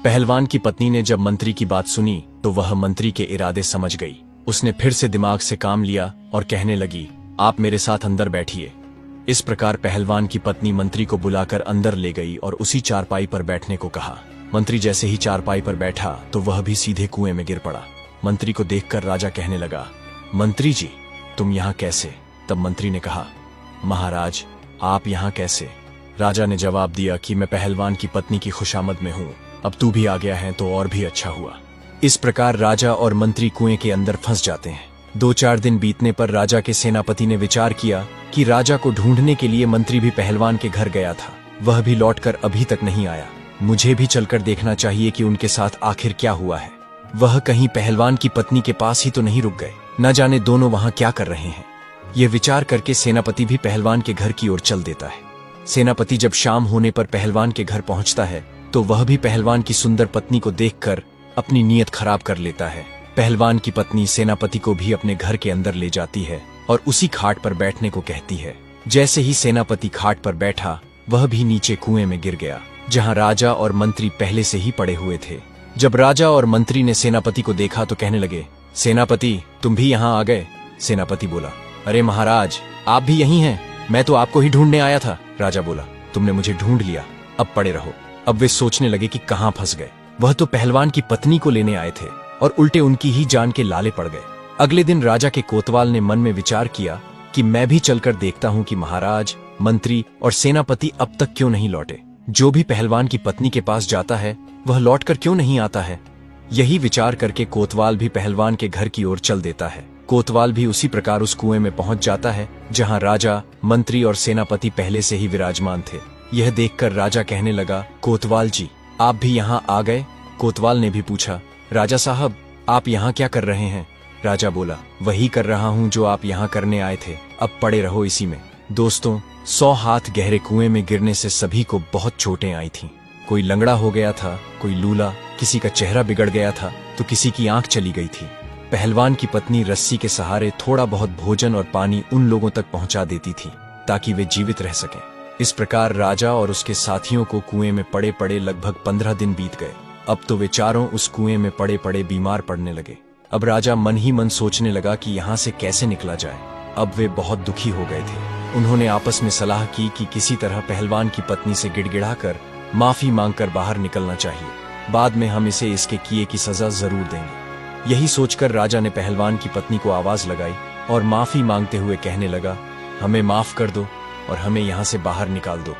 पहलवान की पत्नी ने जब मंत्री की बात सुनी तो वह मंत्री के इरादे समझ गई। उसने फिर से दिमाग से काम लिया और कहने लगी, आप मेरे साथ अंदर बैठिए। इस प्रकार पहलवान की पत्नी मंत्री को बुलाकर अंदर ले गई और उसी चारपाई पर बैठने को कहा। मंत्री जैसे ही चारपाई पर बैठा तो वह भी सीधे कुएं में गिर पड़ा। मंत्री को देखकर राजा कहने लगा, मंत्री जी, तुम यहाँ कैसे? तब मंत्री ने कहा, महाराज, आप यहाँ कैसे? राजा ने जवाब दिया कि मैं पहलवान की पत्नी की खुशामद में हूँ, अब तू भी आ गया है तो और भी अच्छा हुआ। इस प्रकार राजा और मंत्री कुएं के अंदर फंस जाते हैं। 2-4 दिन बीतने पर राजा के सेनापति ने विचार किया कि राजा को ढूंढने के लिए मंत्री भी पहलवान के घर गया था, वह भी लौटकर अभी तक नहीं आया। मुझे भी चलकर देखना चाहिए कि उनके साथ आखिर क्या हुआ है। वह कहीं पहलवान की पत्नी के पास ही तो नहीं रुक गए, न जाने दोनों वहां क्या कर रहे हैं। यह विचार करके सेनापति भी पहलवान के घर की ओर चल देता है। सेनापति जब शाम होने पर पहलवान के घर पहुंचता है तो वह भी पहलवान की सुंदर पत्नी को देखकर अपनी नीयत खराब कर लेता है। पहलवान की पत्नी सेनापति को भी अपने घर के अंदर ले जाती है और उसी खाट पर बैठने को कहती है। जैसे ही सेनापति खाट पर बैठा, वह भी नीचे कुएं में गिर गया, जहां राजा और मंत्री पहले से ही पड़े हुए थे। जब राजा और मंत्री ने सेनापति को देखा तो कहने लगे, सेनापति, तुम भी यहाँ आ गए? सेनापति बोला, अरे महाराज, आप भी यहीं हैं? मैं तो आपको ही ढूंढने आया था। राजा बोला, तुमने मुझे ढूंढ लिया, अब पड़े रहो। अब वे सोचने लगे कि कहां फंस गए। वह तो पहलवान की पत्नी को लेने आए थे और उल्टे उनकी ही जान के लाले पड़ गए। अगले दिन राजा के कोतवाल ने मन में विचार किया कि मैं भी चलकर देखता हूं कि महाराज, मंत्री और सेनापति अब तक क्यों नहीं लौटे। जो भी पहलवान की पत्नी के पास जाता है वह लौटकर क्यों नहीं आता है। यही विचार करके कोतवाल भी पहलवान के घर की ओर चल देता है। कोतवाल भी उसी प्रकार उस कुएं में पहुंच जाता है जहां राजा, मंत्री और सेनापति पहले से ही विराजमान थे। यह देखकर राजा कहने लगा, कोतवाल जी, आप भी यहाँ आ गए? कोतवाल ने भी पूछा, राजा साहब, आप यहाँ क्या कर रहे हैं? राजा बोला, वही कर रहा हूँ जो आप यहाँ करने आए थे, अब पड़े रहो इसी में। दोस्तों, 100 हाथ गहरे कुएं में गिरने से सभी को बहुत चोटें आई थीं। कोई लंगड़ा हो गया था, कोई लूला, किसी का चेहरा बिगड़ गया था तो किसी की आंख चली गई थी। पहलवान की पत्नी रस्सी के सहारे थोड़ा बहुत भोजन और पानी उन लोगों तक पहुंचा देती थी ताकि वे जीवित रह सकें। इस प्रकार राजा और उसके साथियों को कुएं में पड़े पड़े लगभग 15 दिन बीत गए। अब तो वे चारों उस कुएं में पड़े पड़े बीमार पड़ने लगे। अब राजा मन ही मन सोचने लगा कि यहाँ से कैसे निकला जाए। अब वे बहुत दुखी हो गए थे। उन्होंने आपस में सलाह की कि किसी तरह पहलवान की पत्नी से गिड़गिड़ाकर माफी मांगकर बाहर निकलना चाहिए। बाद में हम इसे इसके किए की सजा जरूर देंगे। यही सोचकर राजा ने पहलवान की पत्नी को आवाज लगाई और माफी मांगते हुए कहने लगा, हमें माफ कर दो और हमें यहाँ से बाहर निकाल दो।